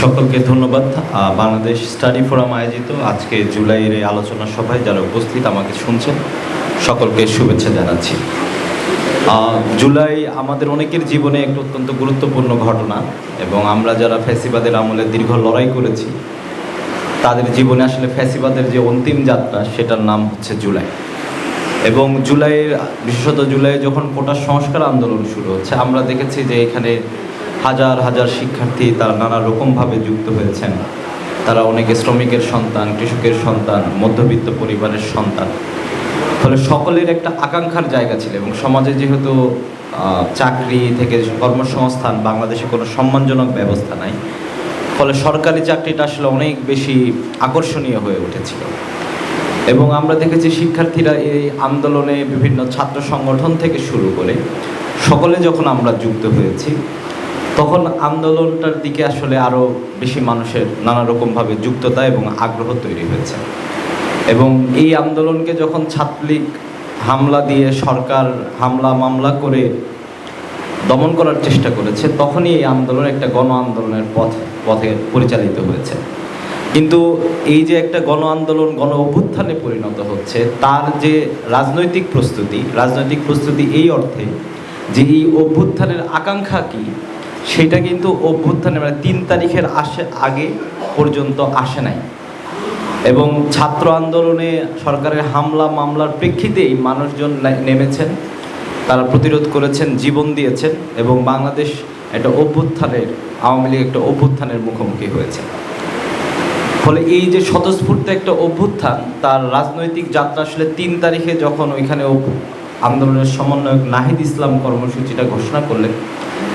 সকলকে ধন্যবাদ। Bangladesh study forum আয়োজিত আজকে জুলাইয়ের এই আলোচনা সভায় যারা উপস্থিত আমাকে শুনছেন সকলকে শুভেচ্ছা জানাচ্ছি। জুলাই আমাদের অনেকের জীবনে একটি অত্যন্ত গুরুত্বপূর্ণ ঘটনা এবং আমরা যারা ফ্যাসিবাদের আমলে দীর্ঘ লড়াই করেছি তাদের জীবনে আসলে ফ্যাসিবাদের যে অন্তিম যাত্রা সেটার নাম হচ্ছে জুলাই। এবং জুলাইয়ের বিশেষত জুলাই যখন কোটা সংস্কার আন্দোলন শুরু হচ্ছে আমরা দেখেছি যে এখানে হাজার হাজার শিক্ষার্থী তারা নানা রকমভাবে যুক্ত হয়েছেন। তারা অনেকে শ্রমিকের সন্তান, কৃষকের সন্তান, মধ্যবিত্ত পরিবারের সন্তান। ফলে সকলের একটা আকাঙ্ক্ষার জায়গা ছিল এবং সমাজে যেহেতু চাকরি থেকে কর্মসংস্থান বাংলাদেশে কোনো সম্মানজনক ব্যবস্থা নাই, ফলে সরকারি চাকরিটা আসলে অনেক বেশি আকর্ষণীয় হয়ে উঠেছিল। এবং আমরা দেখেছি শিক্ষার্থীরা এই আন্দোলনে বিভিন্ন ছাত্র সংগঠন থেকে শুরু করে সকলে যখন আমরা যুক্ত হয়েছি তখন আন্দোলনটার দিকে আসলে আরও বেশি মানুষের নানা রকমভাবে যুক্ততা এবং আগ্রহ তৈরি হয়েছে। এবং এই আন্দোলনকে যখন ছাত্রলীগ হামলা দিয়ে সরকার হামলা মামলা করে দমন করার চেষ্টা করেছে তখনই এই আন্দোলন একটা গণ আন্দোলনের পথে পরিচালিত হয়েছে। কিন্তু এই যে একটা গণ আন্দোলন গণ অভ্যুত্থানে পরিণত হচ্ছে তার যে রাজনৈতিক প্রস্তুতি এই অর্থে যে এই অভ্যুত্থানের আকাঙ্ক্ষা কী সেটা কিন্তু অভ্যুত্থানের 3 তারিখের আগে পর্যন্ত আসে নাই। এবং ছাত্র আন্দোলনে সরকারের হামলা মামলার প্রেক্ষিতেই মানুষজন নেমেছেন, তারা প্রতিরোধ করেছেন, জীবন দিয়েছেন এবং বাংলাদেশ একটা আওয়ামী লীগ একটা অভ্যুত্থানের মুখোমুখি হয়েছে। ফলে এই যে স্বতঃস্ফূর্ত একটা অভ্যুত্থান তার রাজনৈতিক যাত্রা আসলে 3 তারিখে যখন ওইখানে আন্দোলনের সমন্বয়ক নাহিদ ইসলাম কর্মসূচিটা ঘোষণা করলেন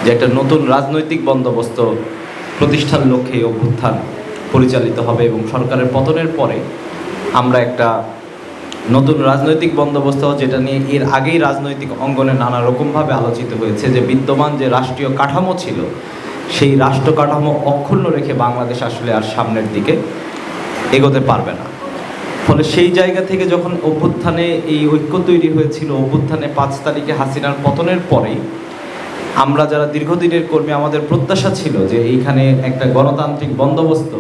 যে একটা নতুন রাজনৈতিক বন্দোবস্ত প্রতিষ্ঠার লক্ষ্যে এই অভ্যুত্থান পরিচালিত হবে এবং সরকারের পতনের পরে আমরা একটা নতুন রাজনৈতিক বন্দোবস্ত যেটা নিয়ে এর আগেই রাজনৈতিক অঙ্গনে নানা রকমভাবে আলোচিত হয়েছে যে বিদ্যমান যে রাষ্ট্রীয় কাঠামো ছিল সেই রাষ্ট্র কাঠামো অক্ষুণ্ণ রেখে বাংলাদেশ আসলে আর সামনের দিকে এগোতে পারবে না। ফলে সেই জায়গা থেকে যখন অভ্যুত্থানে এই ঐক্য তৈরি হয়েছিল, অভ্যুত্থানে 5 তারিখে হাসিনার পতনের পরেই আমরা যারা দীর্ঘদিনের কর্মী আমাদের প্রত্যাশা ছিল যে এইখানে একটা গণতান্ত্রিক বন্দোবস্ত,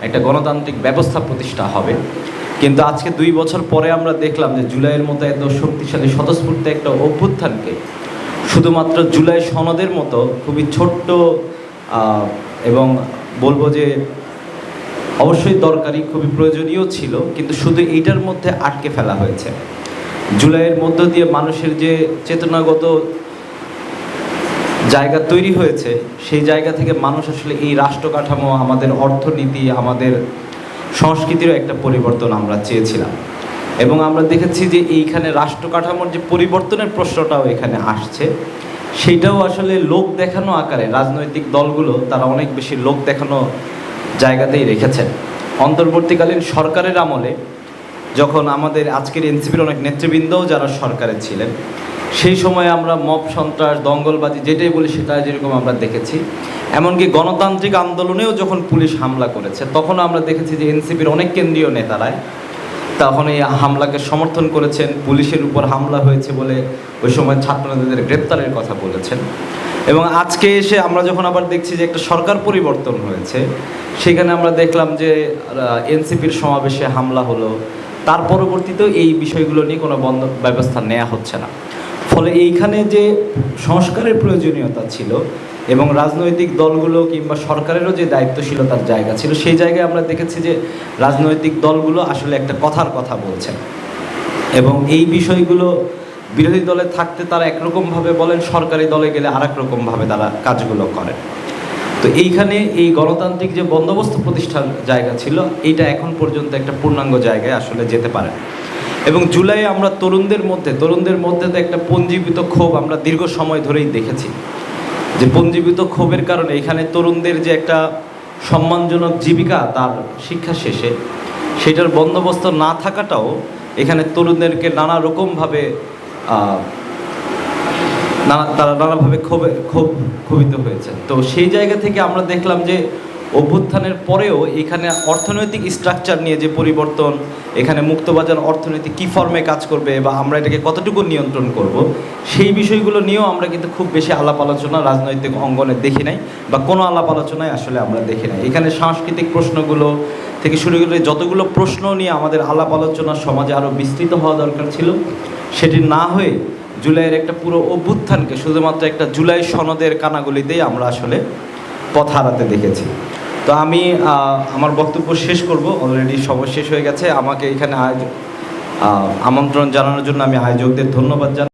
একটা গণতান্ত্রিক ব্যবস্থা প্রতিষ্ঠা হবে। কিন্তু আজকে 2 বছর পরে আমরা দেখলাম যে জুলাইয়ের মতো এত শক্তিশালী স্বতঃস্ফূর্ত একটা অভ্যুত্থানকে শুধুমাত্র জুলাই সনদের মতো খুবই ছোট্ট এবং বলবো যে অবশ্যই দরকারি, খুবই প্রয়োজনীয় ছিল, কিন্তু শুধু এইটার মধ্যে আটকে ফেলা হয়েছে। জুলাইয়ের মধ্য দিয়ে মানুষের যে চেতনাগত জায়গা তৈরি হয়েছে সেই জায়গা থেকে মানুষ আসলে এই রাষ্ট্র কাঠামো, আমাদের অর্থনীতি, আমাদের সংস্কৃতিরও একটা পরিবর্তন আমরা চেয়েছিলাম। এবং আমরা দেখেছি যে এইখানে রাষ্ট্র কাঠামোর যে পরিবর্তনের প্রশ্নটাও এখানে আসছে সেইটাও আসলে লোক দেখানো আকারে রাজনৈতিক দলগুলো তারা অনেক বেশি লোক দেখানো জায়গাতেই রেখেছেন। অন্তর্বর্তীকালীন সরকারের আমলে যখন আমাদের আজকের এনসিপির অনেক নেতৃবৃন্দও যারা সরকারে ছিলেন সেই সময় আমরা মব সন্ত্রাস, দঙ্গলবাজি যেটাই বলি সেটা যেরকম আমরা দেখেছি। এমনকি গণতান্ত্রিক আন্দোলনেও যখন পুলিশ হামলা করেছে তখন আমরা দেখেছি যে এনসিপির অনেক কেন্দ্রীয় নেতারাই তখন এই হামলাকে সমর্থন করেছেন, পুলিশের উপর হামলা হয়েছে বলে ওই সময় ছাত্রনেতাদের গ্রেপ্তারের কথা বলেছেন। এবং আজকে এসে আমরা যখন আবার দেখছি যে একটা সরকার পরিবর্তন হয়েছে সেখানে আমরা দেখলাম যে এনসিপির সমাবেশে হামলা হলো, তার পরবর্তীতেও এই বিষয়গুলো নিয়ে কোনো ব্যবস্থা নেওয়া হচ্ছে না। ফলে এইখানে যে সংস্কারের প্রয়োজনীয়তা ছিল এবং রাজনৈতিক দলগুলো কিংবা সরকারেরও যে দায়িত্বশীলতার জায়গা ছিল সেই জায়গায় আমরা দেখেছি যে রাজনৈতিক দলগুলো আসলে একটা কথার কথা বলছেন এবং এই বিষয়গুলো বিরোধী দলে থাকতে তারা একরকমভাবে বলেন, সরকারি দলে গেলে আরেক রকমভাবে তারা কাজগুলো করেন। তো এইখানে এই গণতান্ত্রিক যে বন্দোবস্ত প্রতিষ্ঠার জায়গা ছিল এইটা এখন পর্যন্ত একটা পূর্ণাঙ্গ জায়গায় আসলে যেতে পারে। এবং জুলাই আমরা তরুণদের মধ্যে তো একটা পঞ্জীবিত ক্ষোভ আমরা দীর্ঘ সময় ধরেই দেখেছি যে পঞ্জীবিত ক্ষোভের কারণে এখানে তরুণদের যে একটা সম্মানজনক জীবিকা তার শিক্ষা শেষে সেটার বন্দোবস্ত না থাকাটাও এখানে তরুণদেরকে নানা রকমভাবে তারা নানাভাবে ক্ষোভিত হয়েছে। তো সেই জায়গা থেকে আমরা দেখলাম যে অভ্যুত্থানের পরেও এখানে অর্থনৈতিক স্ট্রাকচার নিয়ে যে পরিবর্তন, এখানে মুক্তবাজার অর্থনীতি কী ফর্মে কাজ করবে বা আমরা এটাকে কতটুকু নিয়ন্ত্রণ করব, সেই বিষয়গুলো নিয়েও আমরা কিন্তু খুব বেশি আলাপ আলোচনা রাজনৈতিক অঙ্গনে দেখি নাই, বা কোনো আলাপ আলোচনায় আসলে আমরা দেখি নাই। এখানে সাংস্কৃতিক প্রশ্নগুলো থেকে শুরু করে যতগুলো প্রশ্ন নিয়ে আমাদের আলাপ আলোচনা সমাজে আরও বিস্তৃত হওয়া দরকার ছিল, সেটি না হয়ে জুলাইয়ের একটা পুরো অভ্যুত্থানকে শুধুমাত্র একটা জুলাই সনদের কানাগলিতেই আমরা আসলে পথ হারাতে দেখেছি। তো আমি আমার বক্তব্য শেষ করব, অলরেডি সময় শেষ হয়ে গেছে। আমাকে এখানে আমন্ত্রণ জানানোর জন্য আমি আয়োজকদের ধন্যবাদ জানাই।